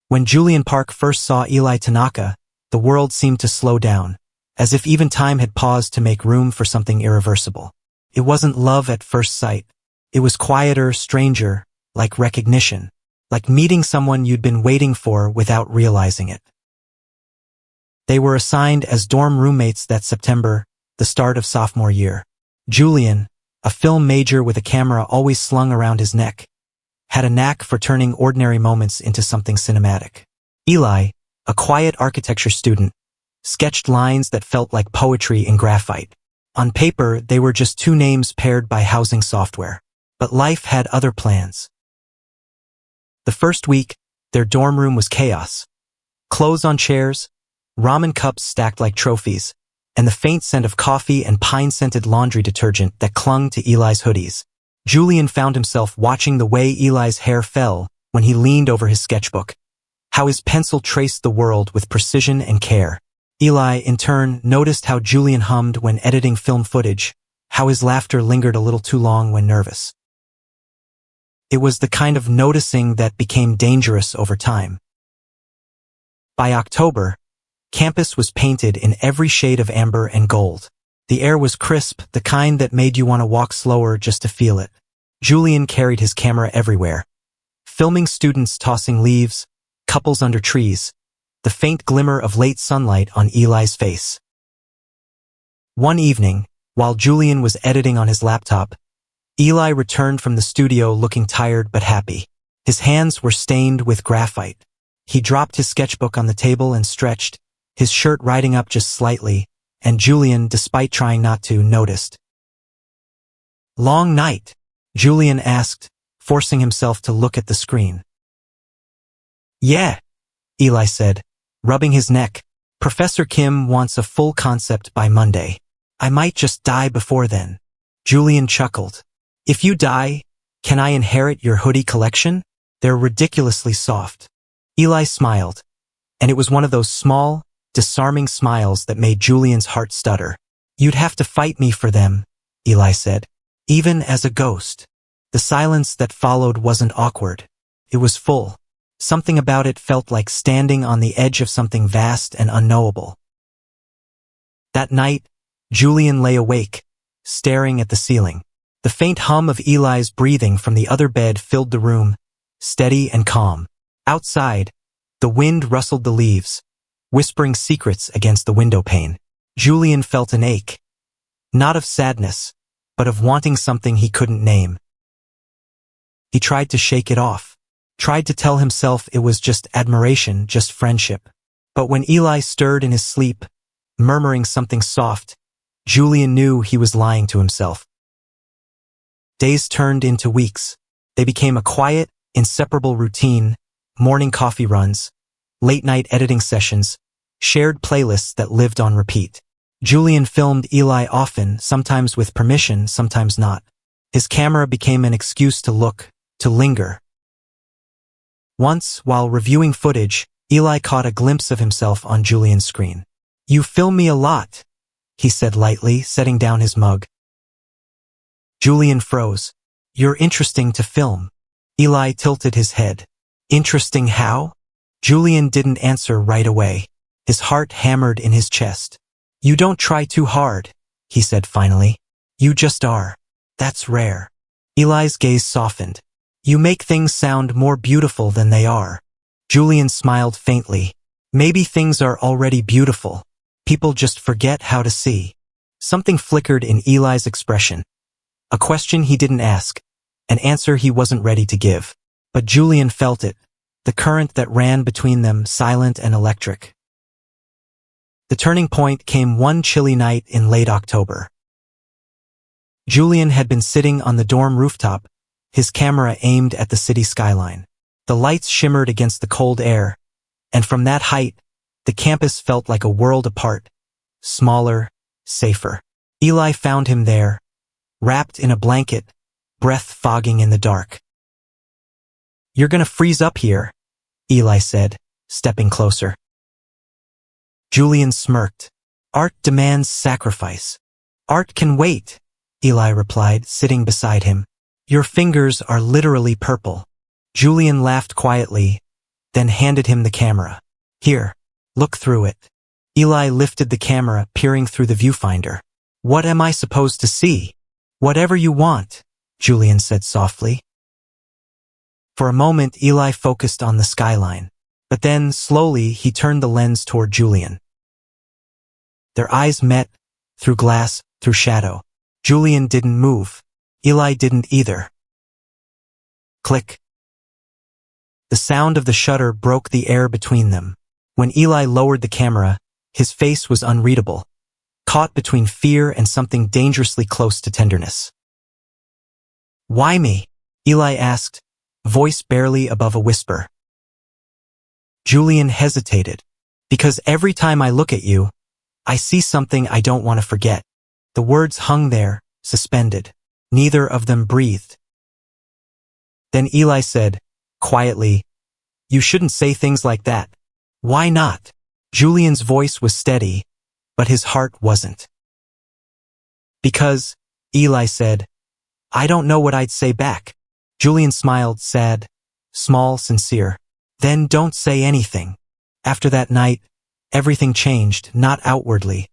When Julian Park first saw Eli Tanaka, the world seemed to slow down, as if even time had paused to make room for something irreversible. It wasn't love at first sight. It was quieter, stranger, like recognition, like meeting someone you'd been waiting for without realizing it. They were assigned as dorm roommates that September, the start of sophomore year. Julian, a film major with a camera always slung around his neck, had a knack for turning ordinary moments into something cinematic. Eli, a quiet architecture student, sketched lines that felt like poetry in graphite. On paper, they were just two names paired by housing software. But life had other plans. The first week, their dorm room was chaos. Clothes on chairs, ramen cups stacked like trophies, and the faint scent of coffee and pine-scented laundry detergent that clung to Eli's hoodies. Julian found himself watching the way Eli's hair fell when he leaned over his sketchbook, how his pencil traced the world with precision and care. Eli, in turn, noticed how Julian hummed when editing film footage, how his laughter lingered a little too long when nervous. It was the kind of noticing that became dangerous over time. By October, campus was painted in every shade of amber and gold. The air was crisp, the kind that made you want to walk slower just to feel it. Julian carried his camera everywhere, filming students tossing leaves, couples under trees, the faint glimmer of late sunlight on Eli's face. One evening, while Julian was editing on his laptop, Eli returned from the studio looking tired but happy. His hands were stained with graphite. He dropped his sketchbook on the table and stretched, his shirt riding up just slightly, and Julian, despite trying not to, noticed. "Long night?" Julian asked, forcing himself to look at the screen. "Yeah," Eli said, rubbing his neck. "Professor Kim wants a full concept by Monday. I might just die before then." Julian chuckled. "If you die, can I inherit your hoodie collection? They're ridiculously soft." Eli smiled, and it was one of those small, disarming smiles that made Julian's heart stutter. "You'd have to fight me for them," Eli said, "even as a ghost." The silence that followed wasn't awkward. It was full. Something about it felt like standing on the edge of something vast and unknowable. That night, Julian lay awake, staring at the ceiling. The faint hum of Eli's breathing from the other bed filled the room, steady and calm. Outside, the wind rustled the leaves, whispering secrets against the window pane. Julian felt an ache, not of sadness, but of wanting something he couldn't name. He tried to shake it off, tried to tell himself it was just admiration, just friendship. But when Eli stirred in his sleep, murmuring something soft, Julian knew he was lying to himself. Days turned into weeks. They became a quiet, inseparable routine: morning coffee runs, late-night editing sessions, shared playlists that lived on repeat. Julian filmed Eli often, sometimes with permission, sometimes not. His camera became an excuse to look, to linger. Once, while reviewing footage, Eli caught a glimpse of himself on Julian's screen. "You film me a lot," he said lightly, setting down his mug. Julian froze. "You're interesting to film." Eli tilted his head. "Interesting how?" Julian didn't answer right away. His heart hammered in his chest. "You don't try too hard," he said finally. "You just are. That's rare." Eli's gaze softened. "You make things sound more beautiful than they are." Julian smiled faintly. "Maybe things are already beautiful. People just forget how to see." Something flickered in Eli's expression. A question he didn't ask, an answer he wasn't ready to give. But Julian felt it, the current that ran between them, silent and electric. The turning point came one chilly night in late October. Julian had been sitting on the dorm rooftop, his camera aimed at the city skyline. The lights shimmered against the cold air, and from that height, the campus felt like a world apart, smaller, safer. Eli found him there, wrapped in a blanket, breath fogging in the dark. "You're gonna freeze up here," Eli said, stepping closer. Julian smirked. "Art demands sacrifice." "Art can wait," Eli replied, sitting beside him. "Your fingers are literally purple." Julian laughed quietly, then handed him the camera. Here, look through it. Eli lifted the camera, peering through the viewfinder. What am I supposed to see? Whatever you want, Julian said softly. For a moment, Eli focused on the skyline. But then, slowly, he turned the lens toward Julian. Their eyes met, through glass, through shadow. Julian didn't move. Eli didn't either. Click. The sound of the shutter broke the air between them. When Eli lowered the camera, his face was unreadable, caught between fear and something dangerously close to tenderness. Why me? Eli asked, voice barely above a whisper. Julian hesitated. Because every time I look at you, I see something I don't want to forget. The words hung there, suspended. Neither of them breathed. Then Eli said, quietly, you shouldn't say things like that. Why not? Julian's voice was steady, but his heart wasn't. Because, Eli said, I don't know what I'd say back. Julian smiled, sad, small, sincere. Then don't say anything. After that night, everything changed, not outwardly,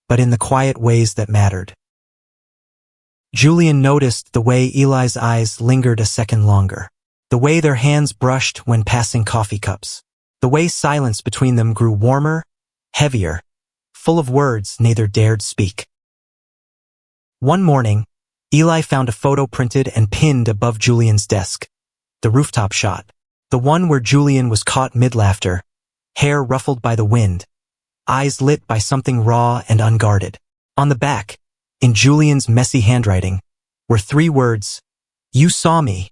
but in the quiet ways that mattered. Julian noticed the way Eli's eyes lingered a second longer, the way their hands brushed when passing coffee cups, the way silence between them grew warmer, heavier, full of words neither dared speak. One morning, Eli found a photo printed and pinned above Julian's desk, the rooftop shot, the one where Julian was caught mid-laughter, hair ruffled by the wind, eyes lit by something raw and unguarded. On the back, in Julian's messy handwriting, were 3 words, you saw me.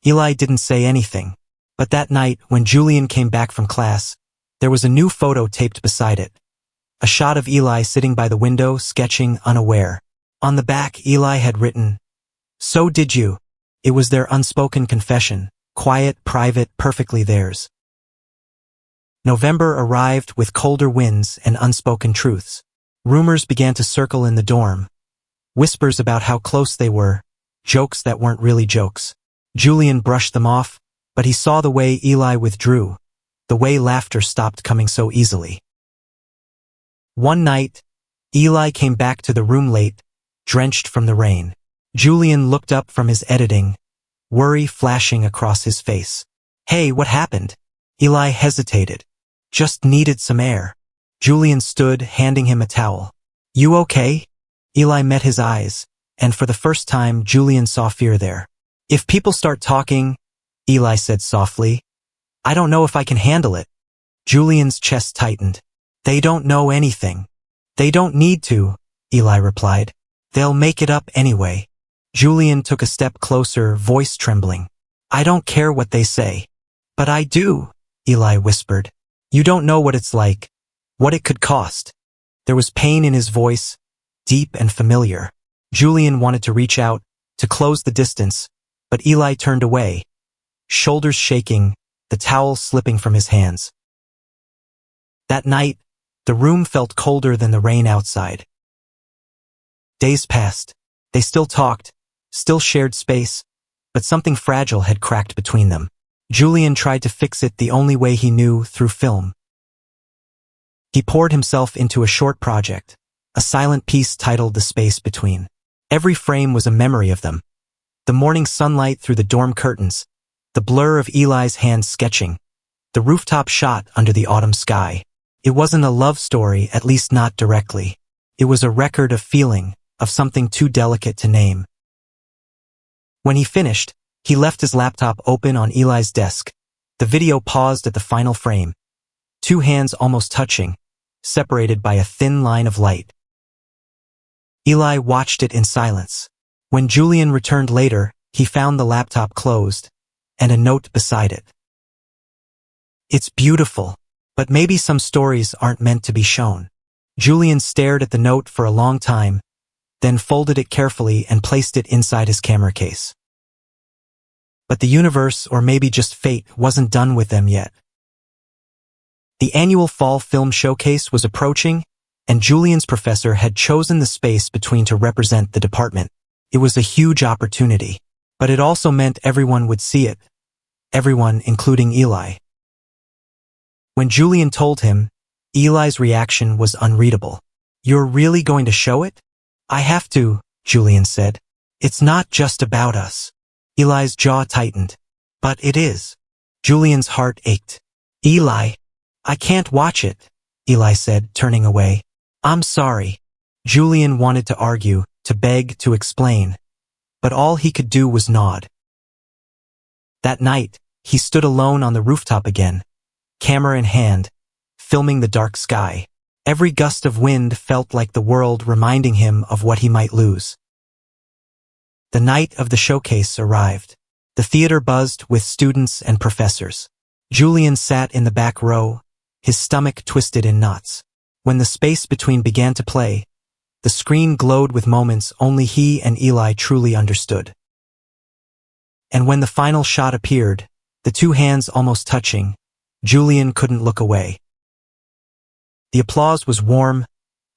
Eli didn't say anything, but that night when Julian came back from class, there was a new photo taped beside it. A shot of Eli sitting by the window, sketching, unaware. On the back, Eli had written, so did you. It was their unspoken confession, quiet, private, perfectly theirs. November arrived with colder winds and unspoken truths. Rumors began to circle in the dorm. Whispers about how close they were, jokes that weren't really jokes. Julian brushed them off, but he saw the way Eli withdrew, the way laughter stopped coming so easily. One night, Eli came back to the room late, drenched from the rain. Julian looked up from his editing, worry flashing across his face. Hey, what happened? Eli hesitated. Just needed some air. Julian stood, handing him a towel. You okay? Eli met his eyes, and for the first time Julian saw fear there. If people start talking, Eli said softly, I don't know if I can handle it. Julian's chest tightened. They don't know anything. They don't need to, Eli replied. They'll make it up anyway. Julian took a step closer, voice trembling. I don't care what they say. But I do, Eli whispered. You don't know what it's like, what it could cost. There was pain in his voice, deep and familiar. Julian wanted to reach out, to close the distance, but Eli turned away, shoulders shaking, the towel slipping from his hands. That night, the room felt colder than the rain outside. Days passed. They still talked, still shared space, but something fragile had cracked between them. Julian tried to fix it the only way he knew, through film. He poured himself into a short project, a silent piece titled The Space Between. Every frame was a memory of them. The morning sunlight through the dorm curtains, the blur of Eli's hand sketching, the rooftop shot under the autumn sky. It wasn't a love story, at least not directly. It was a record of feeling, of something too delicate to name. When he finished, he left his laptop open on Eli's desk. The video paused at the final frame, 2 hands almost touching, separated by a thin line of light. Eli watched it in silence. When Julian returned later, he found the laptop closed, and a note beside it. It's beautiful, but maybe some stories aren't meant to be shown. Julian stared at the note for a long time, then folded it carefully and placed it inside his camera case. But the universe, or maybe just fate, wasn't done with them yet. The annual fall film showcase was approaching, and Julian's professor had chosen the space between to represent the department. It was a huge opportunity, but it also meant everyone would see it. Everyone, including Eli. When Julian told him, Eli's reaction was unreadable. "You're really going to show it?" "I have to," Julian said. "It's not just about us." Eli's jaw tightened. "But it is." Julian's heart ached. "Eli, I can't watch it," Eli said, turning away. "I'm sorry." Julian wanted to argue, to beg, to explain, but all he could do was nod. That night, he stood alone on the rooftop again, camera in hand, filming the dark sky. Every gust of wind felt like the world reminding him of what he might lose. The night of the showcase arrived. The theater buzzed with students and professors. Julian sat in the back row, his stomach twisted in knots. When the space between began to play, the screen glowed with moments only he and Eli truly understood. And when the final shot appeared, the two hands almost touching, Julian couldn't look away. The applause was warm,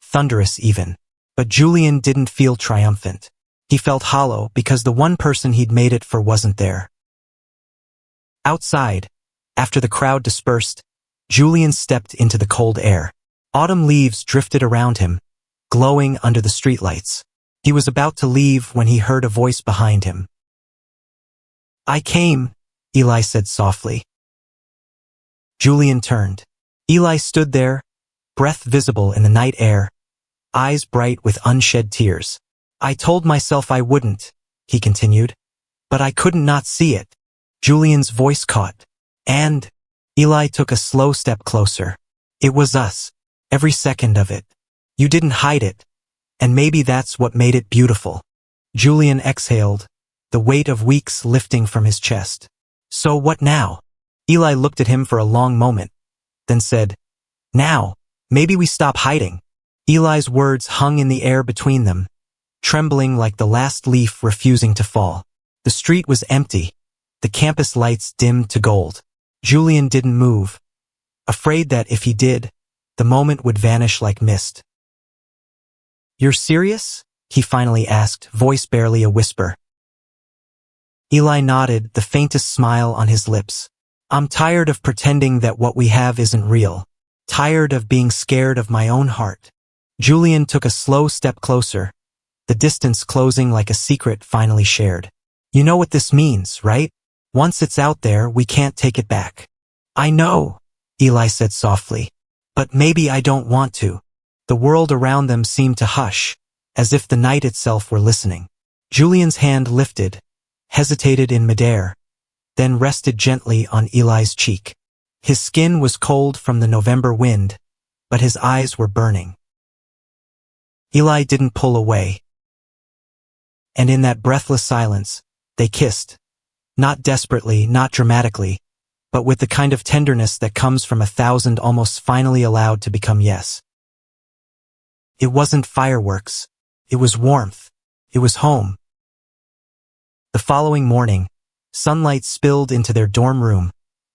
thunderous even, but Julian didn't feel triumphant. He felt hollow because the one person he'd made it for wasn't there. Outside, after the crowd dispersed, Julian stepped into the cold air. Autumn leaves drifted around him, glowing under the streetlights. He was about to leave when he heard a voice behind him. "I came," Eli said softly. Julian turned. Eli stood there, breath visible in the night air, eyes bright with unshed tears. "I told myself I wouldn't," he continued, "but I couldn't not see it." Julian's voice caught. "And?" Eli took a slow step closer. "It was us. Every second of it. You didn't hide it. And maybe that's what made it beautiful." Julian exhaled, the weight of weeks lifting from his chest. "So what now?" Eli looked at him for a long moment, then said, "Now, maybe we stop hiding." Eli's words hung in the air between them, trembling like the last leaf refusing to fall. The street was empty, the campus lights dimmed to gold. Julian didn't move, afraid that if he did, the moment would vanish like mist. "You're serious?" he finally asked, voice barely a whisper. Eli nodded, the faintest smile on his lips. "I'm tired of pretending that what we have isn't real. Tired of being scared of my own heart." Julian took a slow step closer, the distance closing like a secret finally shared. "You know what this means, right? Once it's out there, we can't take it back." "I know," Eli said softly, "but maybe I don't want to." The world around them seemed to hush, as if the night itself were listening. Julian's hand lifted, hesitated in midair, then rested gently on Eli's cheek. His skin was cold from the November wind, but his eyes were burning. Eli didn't pull away. And in that breathless silence, they kissed. Not desperately, not dramatically, but with the kind of tenderness that comes from 1,000 almost finally allowed to become yes. It wasn't fireworks. It was warmth. It was home. The following morning, sunlight spilled into their dorm room,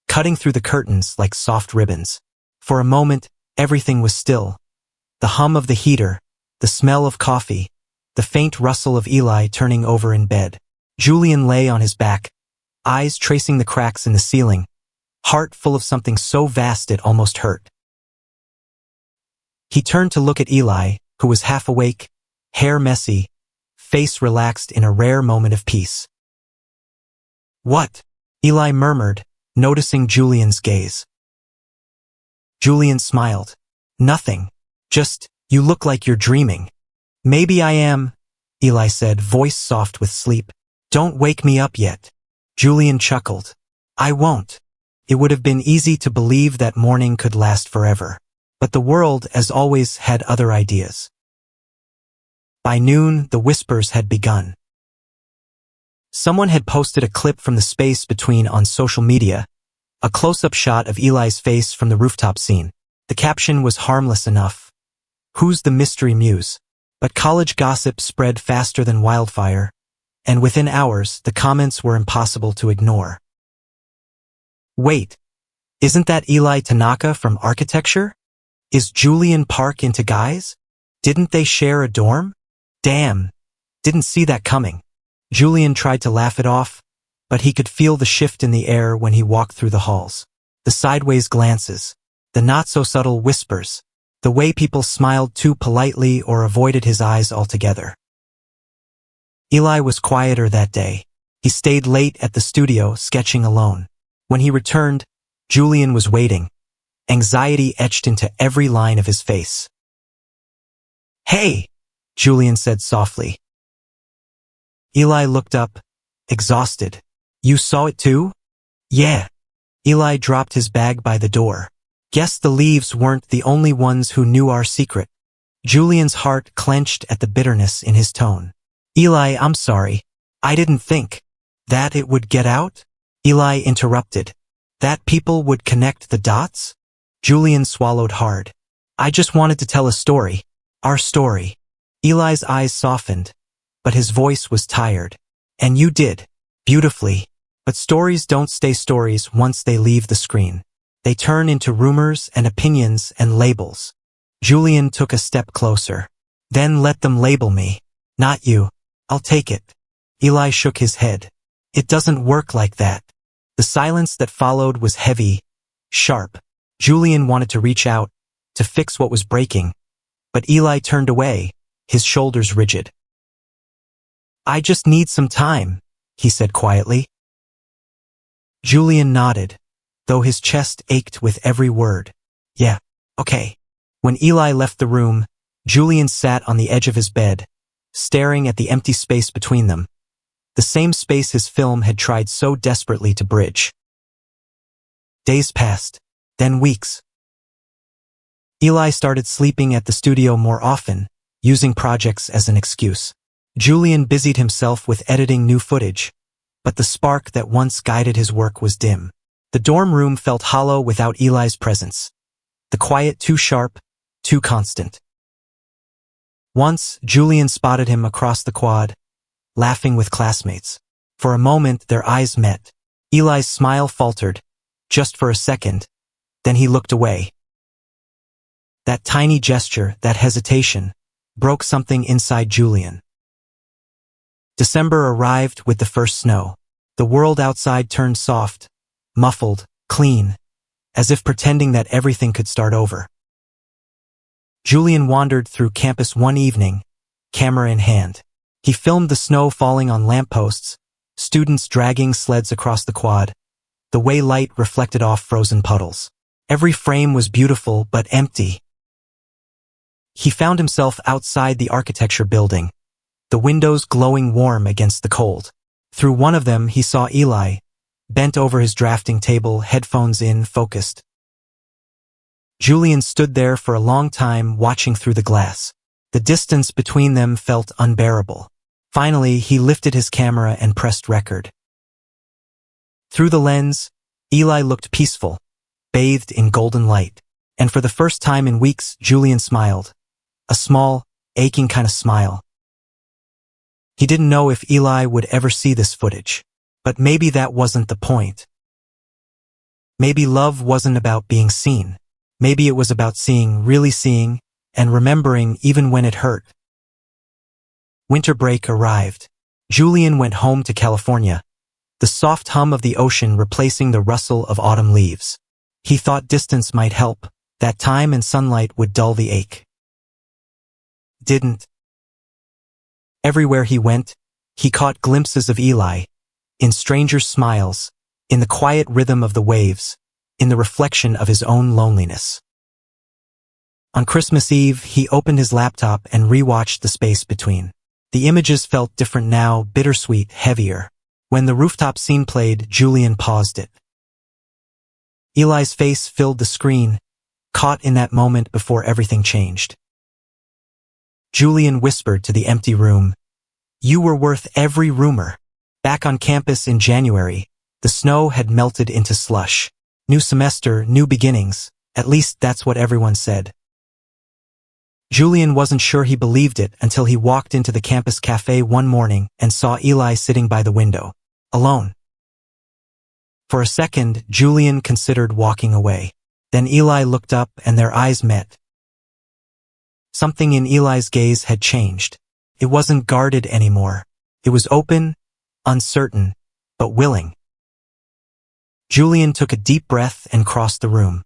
cutting through the curtains like soft ribbons. For a moment, everything was still. The hum of the heater, the smell of coffee, the faint rustle of Eli turning over in bed. Julian lay on his back, eyes tracing the cracks in the ceiling, heart full of something so vast it almost hurt. He turned to look at Eli, who was half awake, hair messy, face relaxed in a rare moment of peace. "What?" Eli murmured, noticing Julian's gaze. Julian smiled. "Nothing. Just, you look like you're dreaming." "Maybe I am," Eli said, voice soft with sleep. "Don't wake me up yet." Julian chuckled. "I won't." It would have been easy to believe that morning could last forever. But the world, as always, had other ideas. By noon, the whispers had begun. Someone had posted a clip from the space between on social media, a close-up shot of Eli's face from the rooftop scene. The caption was harmless enough. "Who's the mystery muse?" But college gossip spread faster than wildfire, and within hours, the comments were impossible to ignore. "Wait, isn't that Eli Tanaka from architecture? Is Julian Park into guys? Didn't they share a dorm? Damn, didn't see that coming." Julian tried to laugh it off, but he could feel the shift in the air when he walked through the halls. The sideways glances, the not-so-subtle whispers, the way people smiled too politely or avoided his eyes altogether. Eli was quieter that day. He stayed late at the studio, sketching alone. When he returned, Julian was waiting, anxiety etched into every line of his face. "Hey," Julian said softly. Eli looked up, exhausted. "You saw it too?" "Yeah." Eli dropped his bag by the door. "Guess the leaves weren't the only ones who knew our secret." Julian's heart clenched at the bitterness in his tone. "Eli, I'm sorry. I didn't think that it would get out." Eli interrupted. "That people would connect the dots?" Julian swallowed hard. "I just wanted to tell a story. Our story." Eli's eyes softened, but his voice was tired. "And you did. Beautifully. But stories don't stay stories once they leave the screen. They turn into rumors and opinions and labels." Julian took a step closer. "Then let them label me. Not you. I'll take it." Eli shook his head. "It doesn't work like that." The silence that followed was heavy, sharp. Julian wanted to reach out, to fix what was breaking, but Eli turned away, his shoulders rigid. "I just need some time," he said quietly. Julian nodded, though his chest ached with every word. "Yeah, okay." When Eli left the room, Julian sat on the edge of his bed, staring at the empty space between them, the same space his film had tried so desperately to bridge. Days passed, then weeks. Eli started sleeping at the studio more often, using projects as an excuse. Julian busied himself with editing new footage, but the spark that once guided his work was dim. The dorm room felt hollow without Eli's presence, the quiet too sharp, too constant. Once, Julian spotted him across the quad, laughing with classmates. For a moment, their eyes met. Eli's smile faltered, just for a second, then he looked away. That tiny gesture, that hesitation, broke something inside Julian. December arrived with the first snow. The world outside turned soft, muffled, clean, as if pretending that everything could start over. Julian wandered through campus one evening, camera in hand. He filmed the snow falling on lampposts, students dragging sleds across the quad, the way light reflected off frozen puddles. Every frame was beautiful but empty. He found himself outside the architecture building, the windows glowing warm against the cold. Through one of them he saw Eli, bent over his drafting table, headphones in, focused. Julian stood there for a long time, watching through the glass. The distance between them felt unbearable. Finally, he lifted his camera and pressed record. Through the lens, Eli looked peaceful, bathed in golden light. And for the first time in weeks, Julian smiled. A small, aching kind of smile. He didn't know if Eli would ever see this footage. But maybe that wasn't the point. Maybe love wasn't about being seen. Maybe it was about seeing, really seeing, and remembering even when it hurt. Winter break arrived. Julian went home to California, the soft hum of the ocean replacing the rustle of autumn leaves. He thought distance might help, that time and sunlight would dull the ache. Didn't. Everywhere he went, he caught glimpses of Eli, in strangers' smiles, in the quiet rhythm of the waves, in the reflection of his own loneliness. On Christmas Eve, he opened his laptop and rewatched the space between. The images felt different now, bittersweet, heavier. When the rooftop scene played, Julian paused it. Eli's face filled the screen, caught in that moment before everything changed. Julian whispered to the empty room, "You were worth every rumor." Back on campus in January, the snow had melted into slush. New semester, new beginnings, at least that's what everyone said. Julian wasn't sure he believed it until he walked into the campus cafe one morning and saw Eli sitting by the window, alone. For a second, Julian considered walking away. Then Eli looked up and their eyes met. Something in Eli's gaze had changed. It wasn't guarded anymore. It was open, uncertain, but willing. Julian took a deep breath and crossed the room.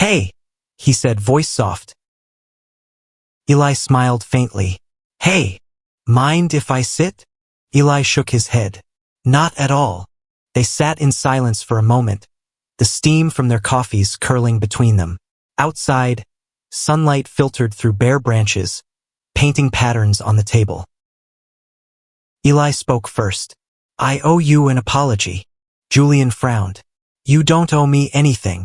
"Hey," he said, voice soft. Eli smiled faintly. "Hey, mind if I sit?" Eli shook his head. "Not at all." They sat in silence for a moment, the steam from their coffees curling between them. Outside, sunlight filtered through bare branches, painting patterns on the table. Eli spoke first. "I owe you an apology." Julian frowned. "You don't owe me anything."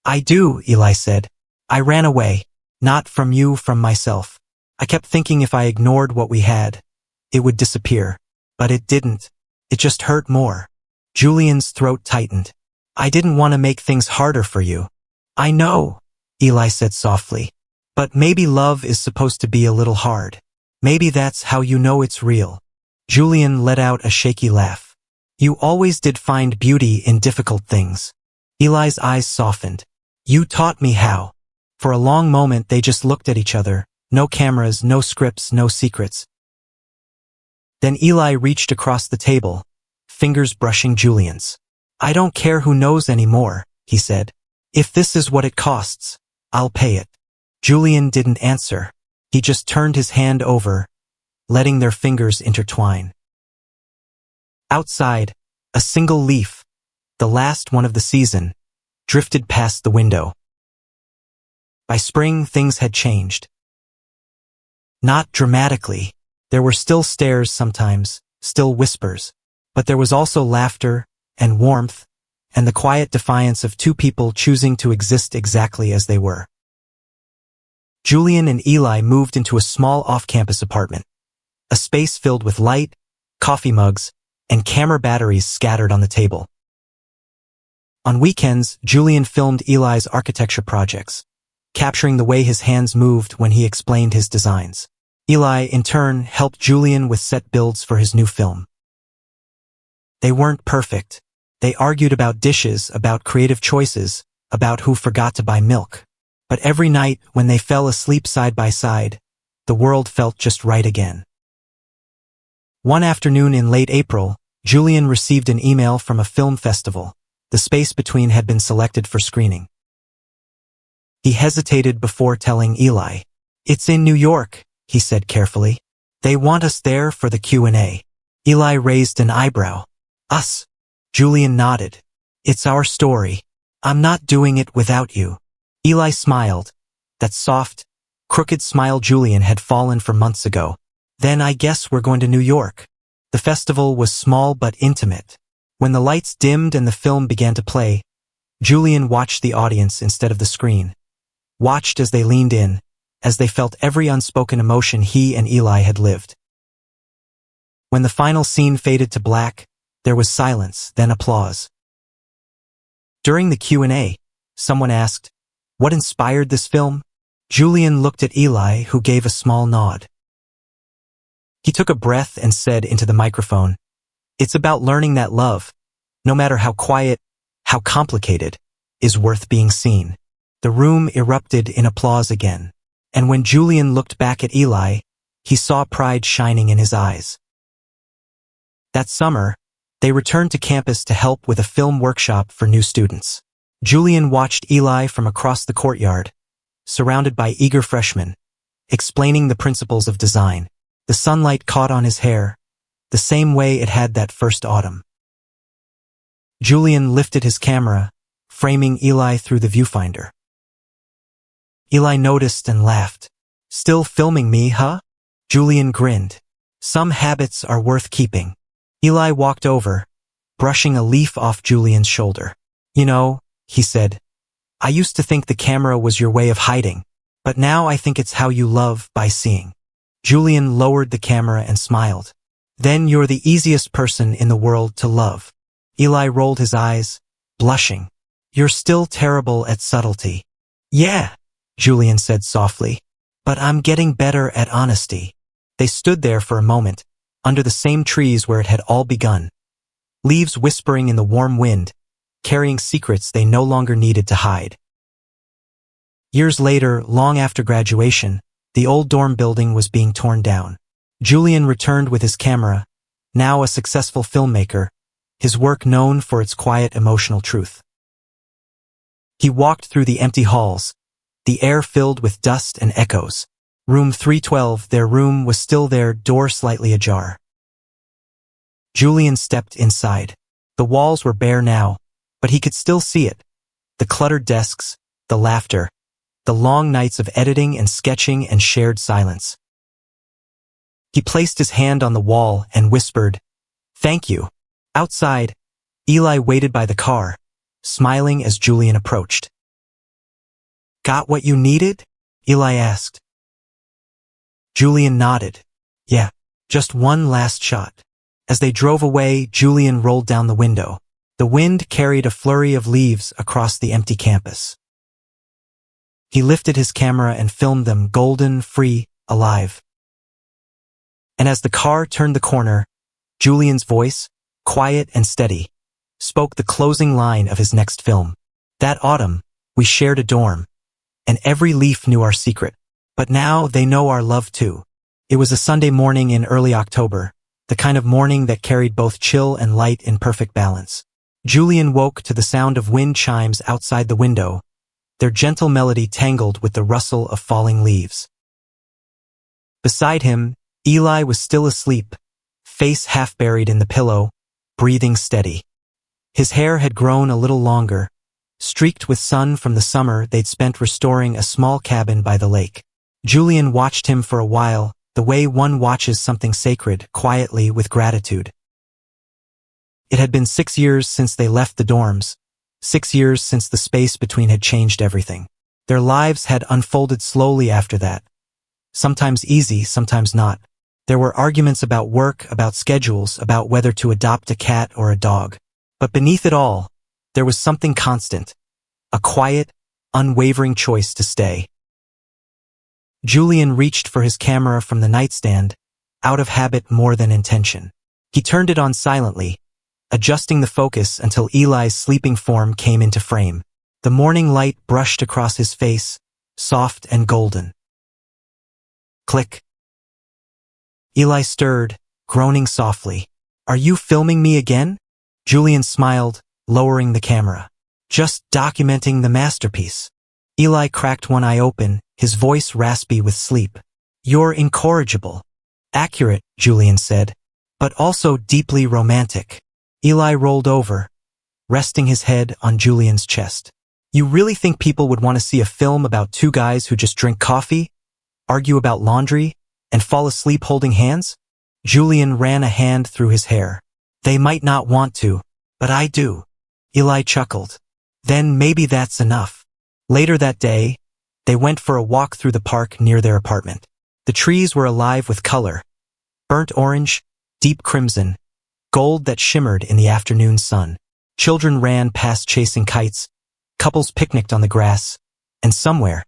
"I do," Eli said. "I ran away. Not from you, from myself. I kept thinking if I ignored what we had, it would disappear. But it didn't. It just hurt more." Julian's throat tightened. "I didn't want to make things harder for you." "I know," Eli said softly. "But maybe love is supposed to be a little hard. Maybe that's how you know it's real." Julian let out a shaky laugh. "You always did find beauty in difficult things." Eli's eyes softened. "You taught me how." For a long moment they just looked at each other. No cameras, no scripts, no secrets. Then Eli reached across the table, fingers brushing Julian's. "I don't care who knows anymore," he said. "If this is what it costs, I'll pay it." Julian didn't answer. He just turned his hand over, letting their fingers intertwine. Outside, a single leaf, the last one of the season, drifted past the window. By spring, things had changed. Not dramatically. There were still stares sometimes, still whispers, but there was also laughter and warmth and the quiet defiance of two people choosing to exist exactly as they were. Julian and Eli moved into a small off-campus apartment, a space filled with light, coffee mugs, and camera batteries scattered on the table. On weekends, Julian filmed Eli's architecture projects, capturing the way his hands moved when he explained his designs. Eli, in turn, helped Julian with set builds for his new film. They weren't perfect. They argued about dishes, about creative choices, about who forgot to buy milk. But every night, when they fell asleep side by side, the world felt just right again. One afternoon in late April, Julian received an email from a film festival. The space between had been selected for screening. He hesitated before telling Eli. "It's in New York," he said carefully. "They want us there for the Q&A." Eli raised an eyebrow. "Us?" Julian nodded. "It's our story. I'm not doing it without you." Eli smiled. That soft, crooked smile Julian had fallen for months ago. "Then I guess we're going to New York." The festival was small but intimate. When the lights dimmed and the film began to play, Julian watched the audience instead of the screen. Watched as they leaned in, as they felt every unspoken emotion he and Eli had lived. When the final scene faded to black, there was silence, then applause. During the Q&A, someone asked, "What inspired this film?" Julian looked at Eli, who gave a small nod. He took a breath and said into the microphone, "It's about learning that love, no matter how quiet, how complicated, is worth being seen." The room erupted in applause again. And when Julian looked back at Eli, he saw pride shining in his eyes. That summer, they returned to campus to help with a film workshop for new students. Julian watched Eli from across the courtyard, surrounded by eager freshmen, explaining the principles of design. The sunlight caught on his hair, the same way it had that first autumn. Julian lifted his camera, framing Eli through the viewfinder. Eli noticed and laughed. "Still filming me, huh?" Julian grinned. "Some habits are worth keeping." Eli walked over, brushing a leaf off Julian's shoulder. "You know," he said, "I used to think the camera was your way of hiding, but now I think it's how you love by seeing." Julian lowered the camera and smiled. "Then you're the easiest person in the world to love." Eli rolled his eyes, blushing. "You're still terrible at subtlety." "Yeah," Julian said softly, "but I'm getting better at honesty." They stood there for a moment, under the same trees where it had all begun. Leaves whispering in the warm wind, carrying secrets they no longer needed to hide. Years later, long after graduation, the old dorm building was being torn down. Julian returned with his camera, now a successful filmmaker, his work known for its quiet emotional truth. He walked through the empty halls, the air filled with dust and echoes. Room 312, their room was still there, door slightly ajar. Julian stepped inside. The walls were bare now, but he could still see it. The cluttered desks, the laughter, the long nights of editing and sketching and shared silence. He placed his hand on the wall and whispered, "Thank you." Outside, Eli waited by the car, smiling as Julian approached. "Got what you needed?" Eli asked. Julian nodded. "Yeah, just one last shot." As they drove away, Julian rolled down the window. The wind carried a flurry of leaves across the empty campus. He lifted his camera and filmed them, golden, free, alive. And as the car turned the corner, Julian's voice, quiet and steady, spoke the closing line of his next film. "That autumn, we shared a dorm, and every leaf knew our secret. But now they know our love too." It was a Sunday morning in early October, the kind of morning that carried both chill and light in perfect balance. Julian woke to the sound of wind chimes outside the window, their gentle melody tangled with the rustle of falling leaves. Beside him, Eli was still asleep, face half buried in the pillow, breathing steady. His hair had grown a little longer, streaked with sun from the summer they'd spent restoring a small cabin by the lake. Julian watched him for a while, the way one watches something sacred, quietly, with gratitude. It had been 6 years since they left the dorms, 6 years since the space between had changed everything. Their lives had unfolded slowly after that, sometimes easy, sometimes not. There were arguments about work, about schedules, about whether to adopt a cat or a dog. But beneath it all, there was something constant, a quiet, unwavering choice to stay. Julian reached for his camera from the nightstand, out of habit more than intention. He turned it on silently, adjusting the focus until Eli's sleeping form came into frame. The morning light brushed across his face, soft and golden. Click. Eli stirred, groaning softly. "Are you filming me again?" Julian smiled, lowering the camera. "Just documenting the masterpiece." Eli cracked one eye open, his voice raspy with sleep. "You're incorrigible." "Accurate," Julian said, "but also deeply romantic." Eli rolled over, resting his head on Julian's chest. "You really think people would want to see a film about two guys who just drink coffee, argue about laundry, and fall asleep holding hands?" Julian ran a hand through his hair. "They might not want to, but I do." Eli chuckled. "Then maybe that's enough." Later that day, they went for a walk through the park near their apartment. The trees were alive with color, burnt orange, deep crimson, gold that shimmered in the afternoon sun. Children ran past chasing kites, couples picnicked on the grass, and somewhere,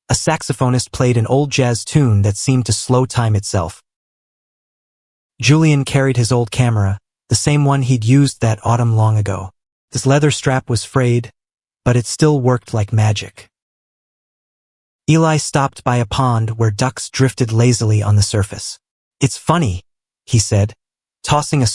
a saxophonist played an old jazz tune that seemed to slow time itself. Julian carried his old camera, the same one he'd used that autumn long ago. His leather strap was frayed, but it still worked like magic. Eli stopped by a pond where ducks drifted lazily on the surface. "It's funny," he said, tossing a